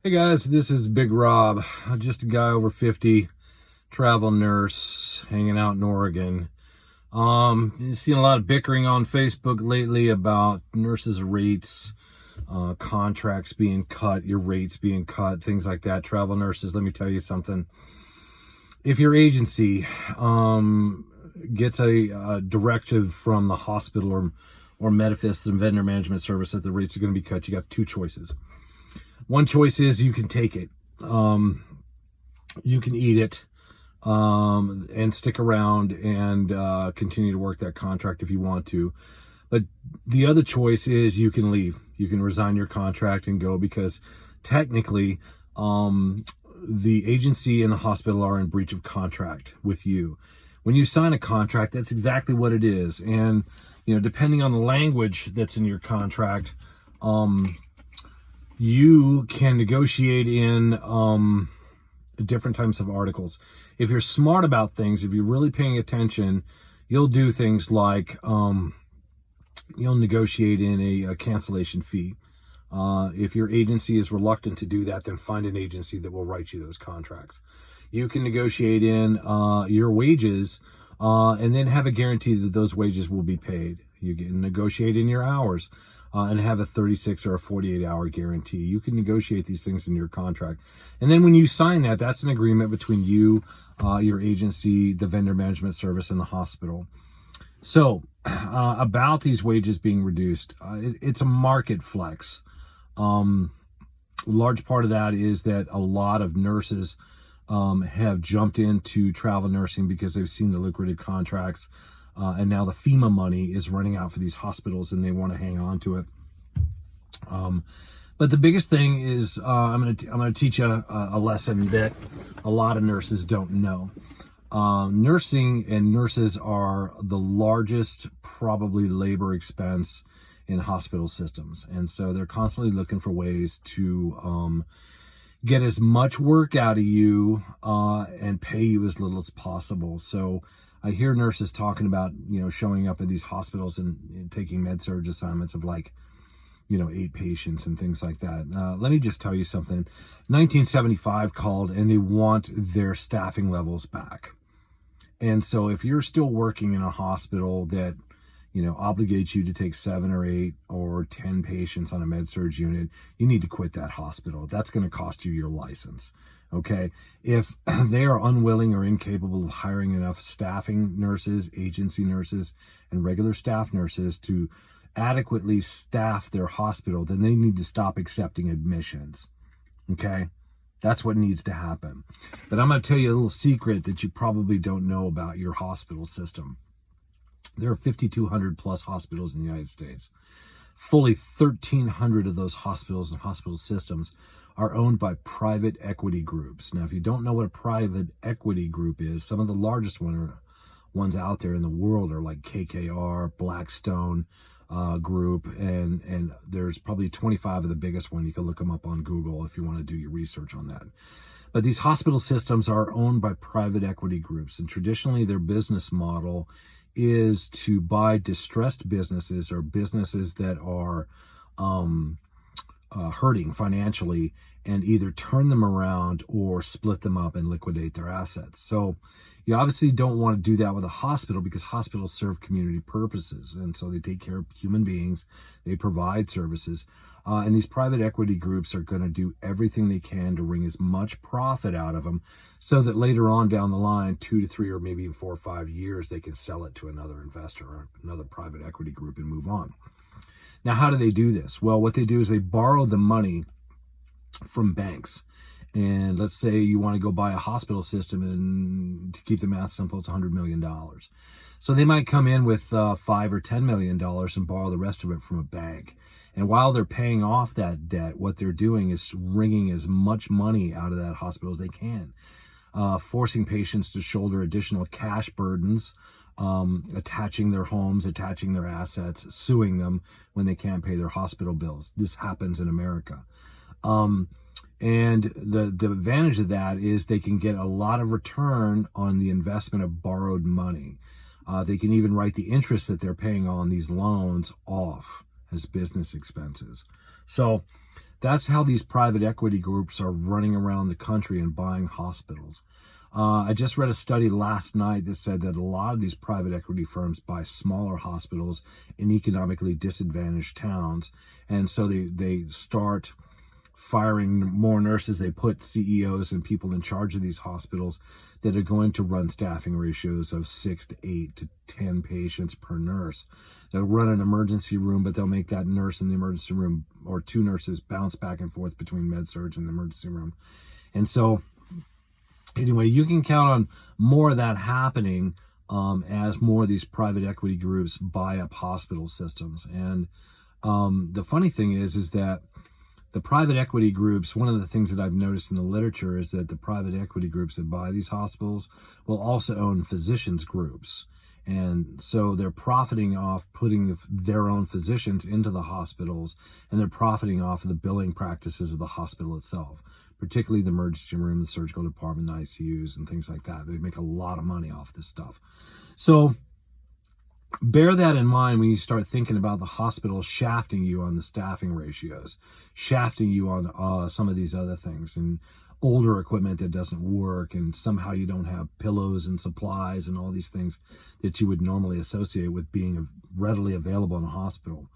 Hey guys, this is Big Rob, just a guy over 50, travel nurse, hanging out in Oregon. You've seen a lot of bickering on Facebook lately about nurses' rates, contracts being cut, your rates being cut, things like that. Travel nurses, let me tell you something. If your agency gets a directive from the hospital or Medifist and vendor management service that the rates are going to be cut, you got two choices. One choice is you can take it. You can eat it and stick around and continue to work that contract if you want to. But the other choice is you can leave. You can resign your contract and go because technically the agency and the hospital are in breach of contract with you. When you sign a contract, that's exactly what it is. And, depending on the language that's in your contract, you can negotiate in different types of articles. If you're smart about things, if you're really paying attention, you'll do things like you'll negotiate in a cancellation fee. If your agency is reluctant to do that, then find an agency that will write you those contracts. You can negotiate in your wages and then have a guarantee that those wages will be paid. You can negotiate in your hours and have a 36 or a 48-hour guarantee. You can negotiate these things in your contract. And then when you sign that, that's an agreement between you, your agency, the vendor management service, and the hospital. So about these wages being reduced, it's a market flex. Large part of that is that a lot of nurses have jumped into travel nursing because they've seen the lucrative contracts, and now the FEMA money is running out for these hospitals, and they want to hang on to it. But the biggest thing is I'm gonna teach you a lesson that a lot of nurses don't know. Nursing and nurses are the largest probably labor expense in hospital systems, and so they're constantly looking for ways to get as much work out of you and pay you as little as possible. So I hear nurses talking about showing up at these hospitals and taking med-surg assignments of 8 patients and things like that. Let me just tell you something. 1975 called and they want their staffing levels back. And so if you're still working in a hospital that obligates you to take 7 or 8 or 10 patients on a med-surg unit, you need to quit that hospital. That's going to cost you your license. Okay. If they are unwilling or incapable of hiring enough staffing nurses, agency nurses, and regular staff nurses to adequately staff their hospital, then they need to stop accepting admissions. Okay. That's what needs to happen. But I'm going to tell you a little secret that you probably don't know about your hospital system. There are 5,200 plus hospitals in the United States. Fully 1,300 of those hospitals and hospital systems are owned by private equity groups. Now, if you don't know what a private equity group is, some of the largest ones out there in the world are like KKR, Blackstone Group, and there's probably 25 of the biggest one. You can look them up on Google if you want to do your research on that. But these hospital systems are owned by private equity groups, and traditionally their business model is to buy distressed businesses or businesses that are hurting financially and either turn them around or split them up and liquidate their assets. So you obviously don't want to do that with a hospital because hospitals serve community purposes. And so they take care of human beings, they provide services. And these private equity groups are going to do everything they can to wring as much profit out of them so that later on down the line, 2 to 3 or maybe even 4 or 5 years, they can sell it to another investor or another private equity group and move on. Now, how do they do this? Well, what they do is they borrow the money from banks. And let's say you want to go buy a hospital system, and to keep the math simple, it's $100 million. So they might come in with $5 or $10 million and borrow the rest of it from a bank. And while they're paying off that debt, what they're doing is wringing as much money out of that hospital as they can, forcing patients to shoulder additional cash burdens, attaching their homes, attaching their assets, suing them when they can't pay their hospital bills. This happens in America. And the advantage of that is they can get a lot of return on the investment of borrowed money. They can even write the interest that they're paying on these loans off as business expenses. So That's how these private equity groups are running around the country and buying hospitals. I just read a study last night that said that a lot of these private equity firms buy smaller hospitals in economically disadvantaged towns. And so they start firing more nurses. They put CEOs and people in charge of these hospitals that are going to run staffing ratios of 6 to 8 to 10 patients per nurse. They'll run an emergency room, but they'll make that nurse in the emergency room or two nurses bounce back and forth between med surg and the emergency room. And so anyway, you can count on more of that happening as more of these private equity groups buy up hospital systems. And the funny thing is that the private equity groups, one of the things that I've noticed in the literature is that the private equity groups that buy these hospitals will also own physicians groups. And so they're profiting off putting their own physicians into the hospitals, and they're profiting off of the billing practices of the hospital itself, particularly the emergency room, the surgical department, the ICUs, and things like that. They make a lot of money off this stuff. So bear that in mind when you start thinking about the hospital shafting you on the staffing ratios, shafting you on some of these other things, and older equipment that doesn't work, and somehow you don't have pillows and supplies and all these things that you would normally associate with being readily available in a hospital.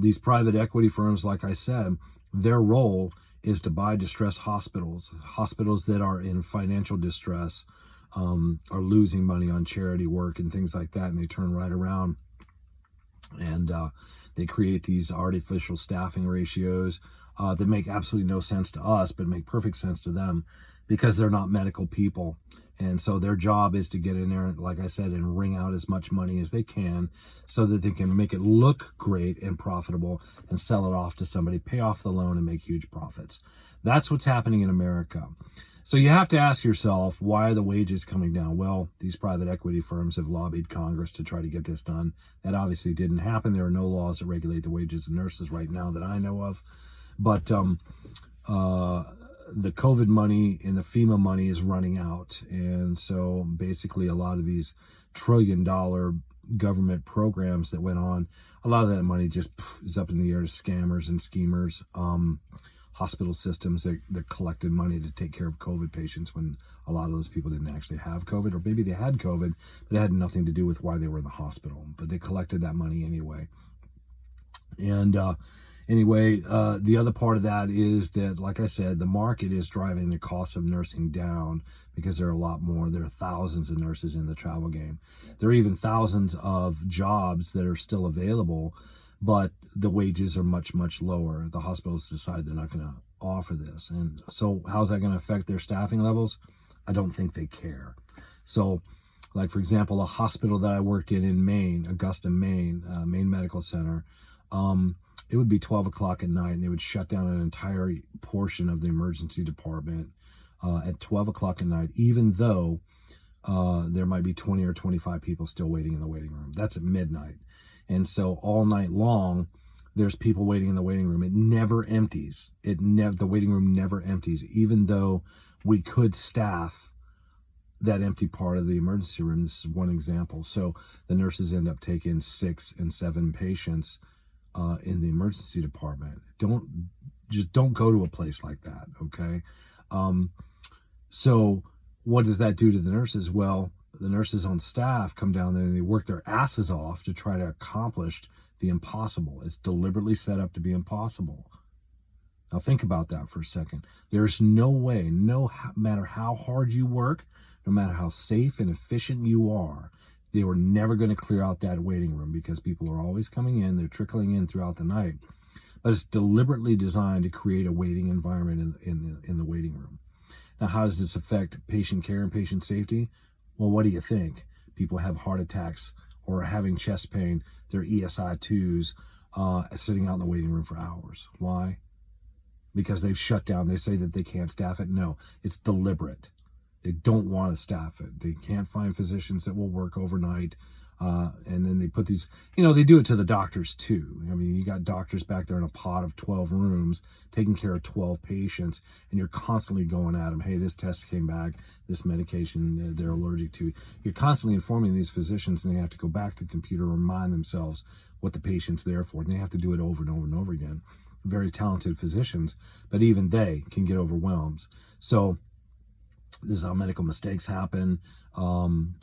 These private equity firms, like I said, their role is to buy distressed hospitals that are in financial distress, are losing money on charity work and things like that, and they turn right around and they create these artificial staffing ratios that make absolutely no sense to us, but make perfect sense to them because they're not medical people. And so their job is to get in there, like I said, and wring out as much money as they can so that they can make it look great and profitable and sell it off to somebody, pay off the loan, and make huge profits. That's what's happening in America. So you have to ask yourself, why are the wages coming down? Well, these private equity firms have lobbied Congress to try to get this done. That obviously didn't happen. There are no laws that regulate the wages of nurses right now that I know of. But the COVID money and the FEMA money is running out. And so basically a lot of these trillion-dollar government programs that went on, a lot of that money just is up in the air to scammers and schemers, hospital systems that collected money to take care of COVID patients when a lot of those people didn't actually have COVID, or maybe they had COVID, but it had nothing to do with why they were in the hospital. But they collected that money anyway. And anyway, the other part of that is that, like I said, the market is driving the cost of nursing down because there are a lot more. There are thousands of nurses in the travel game. There are even thousands of jobs that are still available, but the wages are much, much lower. The hospitals decide they're not going to offer this. And so how's that going to affect their staffing levels? I don't think they care. So, like, for example, a hospital that I worked in Maine, Augusta, Maine, Maine Medical Center, it would be 12 o'clock at night, and they would shut down an entire portion of the emergency department at 12 o'clock at night, even though there might be 20 or 25 people still waiting in the waiting room. That's at midnight. And so all night long, there's people waiting in the waiting room. It never empties. The waiting room never empties, even though we could staff that empty part of the emergency room. This is one example. So the nurses end up taking 6 and 7 patients in the emergency department. Don't go to a place like that, okay? So what does that do to the nurses? Well, the nurses on staff come down there and they work their asses off to try to accomplish the impossible. It's deliberately set up to be impossible. Now think about that for a second. There's no way, no matter how hard you work, no matter how safe and efficient you are, they were never going to clear out that waiting room because people are always coming in. They're trickling in throughout the night. But it's deliberately designed to create a waiting environment in the waiting room. Now, how does this affect patient care and patient safety? Well, what do you think? People have heart attacks or are having chest pain. They're ESI2s sitting out in the waiting room for hours. Why? Because they've shut down. They say that they can't staff it. No, it's deliberate. They don't want to staff it. They can't find physicians that will work overnight. And then they put these, they do it to the doctors too. I mean, you got doctors back there in a pod of 12 rooms taking care of 12 patients, and you're constantly going at them. Hey, this test came back, this medication they're allergic to. You're constantly informing these physicians, and they have to go back to the computer and remind themselves what the patient's there for. And they have to do it over and over and over again. very talented physicians, but even they can get overwhelmed. So this is how medical mistakes happen.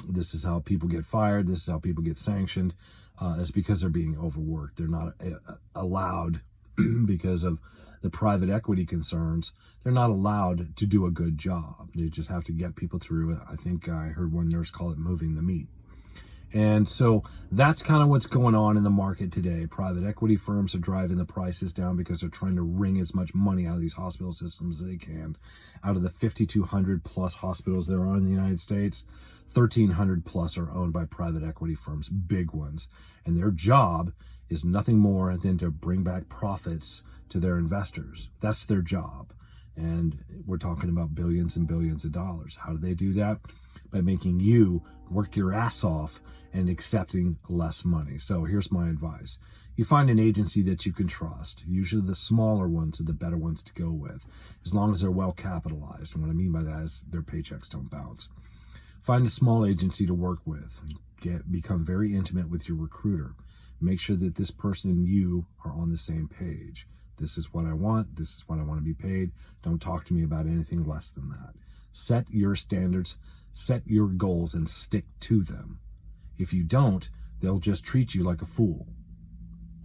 This is how people get fired. This is how people get sanctioned. It's because they're being overworked. They're not allowed because of the private equity concerns. They're not allowed to do a good job. They just have to get people through it. I think I heard one nurse call it moving the meat. And so that's kind of what's going on in the market today. Private equity firms are driving the prices down because they're trying to wring as much money out of these hospital systems as they can. Out of the 5,200 plus hospitals there are in the United States, 1,300 plus are owned by private equity firms, big ones. And their job is nothing more than to bring back profits to their investors. That's their job. And we're talking about billions and billions of dollars. How do they do that? By making you work your ass off and accepting less money. So here's my advice. You find an agency that you can trust. Usually the smaller ones are the better ones to go with, as long as they're well capitalized. And what I mean by that is their paychecks don't bounce. Find a small agency to work with. Become very intimate with your recruiter. Make sure that this person and you are on the same page. This is what I want. This is what I want to be paid. Don't talk to me about anything less than that. Set your standards, set your goals, and stick to them. If you don't, they'll just treat you like a fool.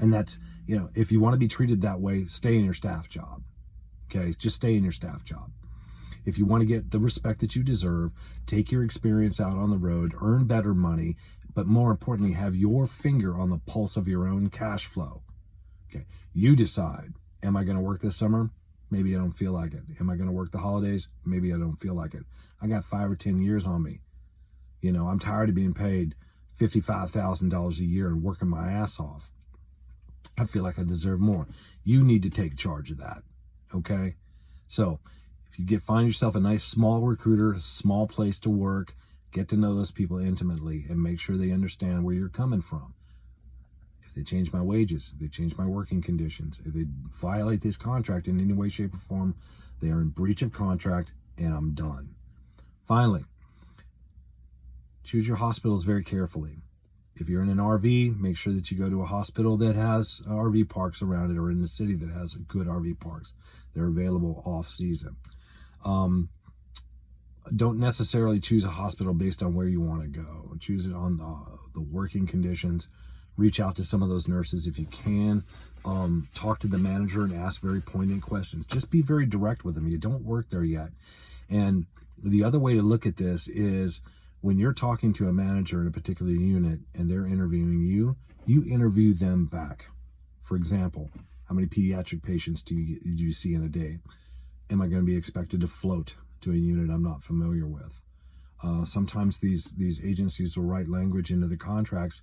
And that's, if you want to be treated that way, stay in your staff job. Okay, just stay in your staff job. If you want to get the respect that you deserve, take your experience out on the road, earn better money, but more importantly, have your finger on the pulse of your own cash flow. Okay, you decide, am I going to work this summer? Maybe I don't feel like it. Am I going to work the holidays? Maybe I don't feel like it. I got 5 or 10 years on me. I'm tired of being paid $55,000 a year and working my ass off. I feel like I deserve more. You need to take charge of that. Okay? So if you find yourself a nice small recruiter, a small place to work, get to know those people intimately and make sure they understand where you're coming from. If they change my wages, if they change my working conditions, if they violate this contract in any way, shape, or form, they are in breach of contract and I'm done. Finally, choose your hospitals very carefully. If you're in an RV, make sure that you go to a hospital that has RV parks around it, or in the city that has good RV parks. They're available off season. Don't necessarily choose a hospital based on where you want to go. Choose it on the working conditions. Reach out to some of those nurses if you can. Talk to the manager and ask very poignant questions. Just be very direct with them. You don't work there yet. And the other way to look at this is when you're talking to a manager in a particular unit and they're interviewing you, you interview them back. For example, how many pediatric patients do you see in a day? Am I going to be expected to float to a unit I'm not familiar with? Sometimes these agencies will write language into the contracts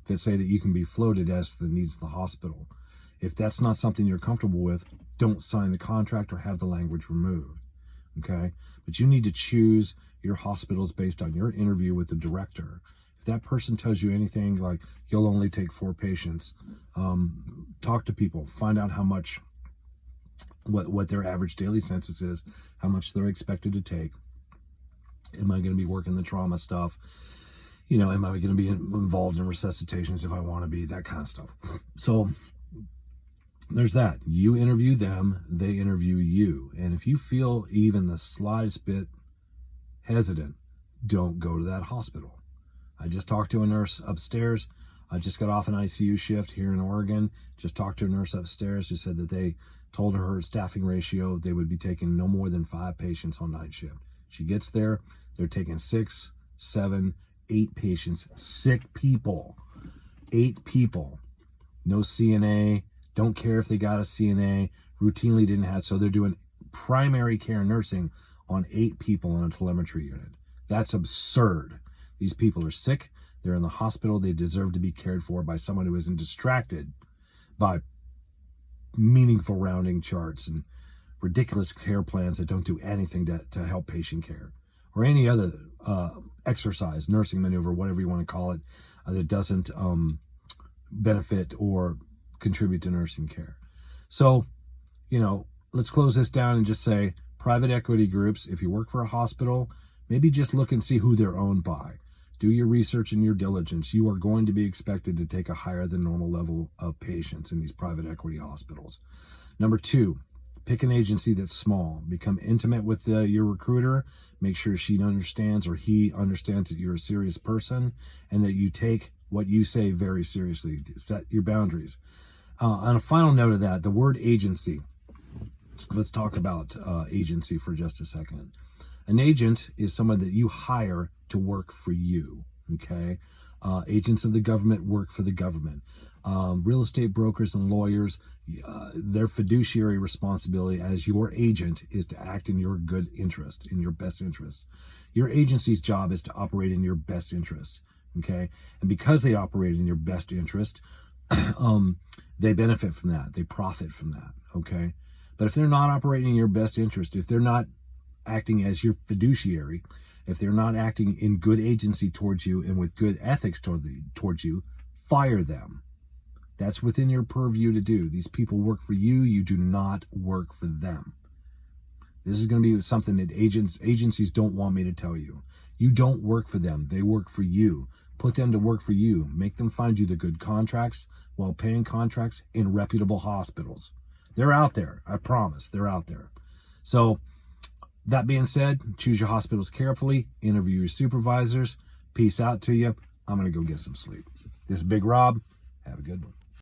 that say that you can be floated as to the needs of the hospital. If that's not something you're comfortable with, don't sign the contract or have the language removed. Okay? But you need to choose your hospitals based on your interview with the director. If that person tells you anything like you'll only take 4 patients, talk to people, find out how much, what their average daily census is, how much they're expected to take. Am I going to be working the trauma stuff? Am I going to be involved in resuscitations if I want to be, that kind of stuff. So there's that. You interview them, they interview you. And if you feel even the slightest bit hesitant, don't go to that hospital. I just talked to a nurse upstairs. I just got off an ICU shift here in Oregon. Just talked to a nurse upstairs who said that they told her staffing ratio, they would be taking no more than 5 patients on night shift. She gets there, they're taking 6, 7, 8 patients, sick people, 8 people, no CNA, don't care if they got a CNA, routinely didn't have, so they're doing primary care nursing on 8 people in a telemetry unit. That's absurd. These people are sick, they're in the hospital, they deserve to be cared for by someone who isn't distracted by meaningful rounding charts and ridiculous care plans that don't do anything to help patient care, or any other exercise, nursing maneuver, whatever you want to call it, that doesn't benefit or contribute to nursing care. So, let's close this down and just say private equity groups, if you work for a hospital, maybe just look and see who they're owned by. Do your research and your diligence. You are going to be expected to take a higher than normal level of patients in these private equity hospitals. Number two, pick an agency that's small. Become intimate with your recruiter. Make sure she understands or he understands that you're a serious person and that you take what you say very seriously. Set your boundaries. On a final note of that, the word agency. Let's talk about agency for just a second. An agent is someone that you hire to work for you. Okay, agents of the government work for the government. Real estate brokers and lawyers, their fiduciary responsibility as your agent is to act in your good interest, in your best interest. Your agency's job is to operate in your best interest. Okay, and because they operate in your best interest, they benefit from that. They profit from that. Okay, but if they're not operating in your best interest, if they're not acting as your fiduciary, if they're not acting in good agency towards you and with good ethics towards you, fire them. That's within your purview to do. These people work for you. You do not work for them. This is going to be something that agencies don't want me to tell you. You don't work for them. They work for you. Put them to work for you. Make them find you the good contracts, well-paying contracts in reputable hospitals. They're out there. I promise. They're out there. So, that being said, choose your hospitals carefully, interview your supervisors. Peace out to you. I'm going to go get some sleep. This is Big Rob. Have a good one.